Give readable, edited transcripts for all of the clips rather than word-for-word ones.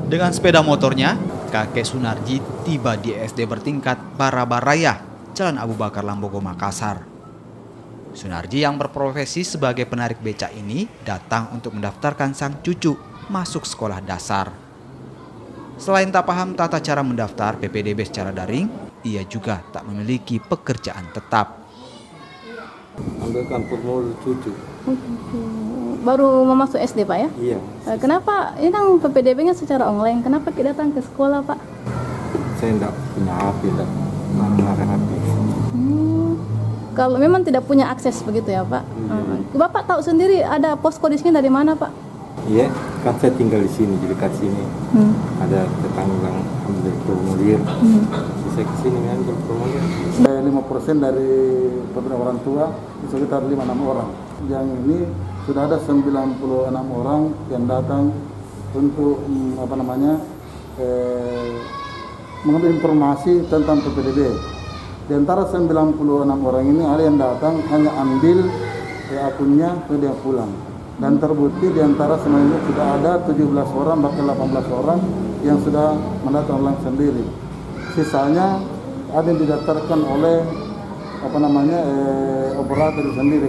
Dengan sepeda motornya, kakek Sunarji tiba di SD bertingkat Barabaraya, Jalan Abu Bakar Lambogo, Makassar. Sunarji yang berprofesi sebagai penarik becak ini datang untuk mendaftarkan sang cucu masuk sekolah dasar. Selain tak paham tata cara mendaftar PPDB secara daring, ia juga tak memiliki pekerjaan tetap. Ambilkan formulir cucu. Baru mau masuk SD, Pak, ya? Iya. Kenapa? Ini kan PPDB-nya secara online. Kenapa kita datang ke sekolah, Pak? Saya tidak punya HP, tidak menggunakan HP. Kalau memang tidak punya akses begitu ya, Pak? Bapak tahu sendiri ada posko di sini dari mana, Pak? Iya, kan saya tinggal di sini, di dekat sini. Ada tetangga yang ambil formulir. Saya ke sini ngambil formulir. 5% dari beberapa orang tua, sekitar 5-6 orang. Yang ini sudah ada 96 orang yang datang untuk mengambil informasi tentang PPDB. Di antara 96 orang ini ada yang datang hanya ambil akunnya dan dia pulang. Dan terbukti di antara semuanya sudah ada 17 orang bahkan 18 orang yang sudah mendaftar online sendiri. Sisanya ada yang didaftarkan oleh operator sendiri.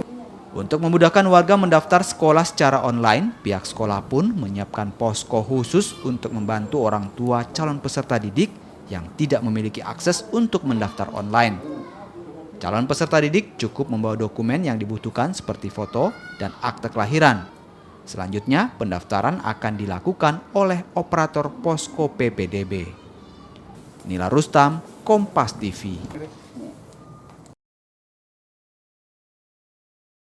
Untuk memudahkan warga mendaftar sekolah secara online, pihak sekolah pun menyiapkan posko khusus untuk membantu orang tua calon peserta didik yang tidak memiliki akses untuk mendaftar online. Calon peserta didik cukup membawa dokumen yang dibutuhkan seperti foto dan akte kelahiran. Selanjutnya, pendaftaran akan dilakukan oleh operator posko PPDB. Nila Rustam, Kompas TV.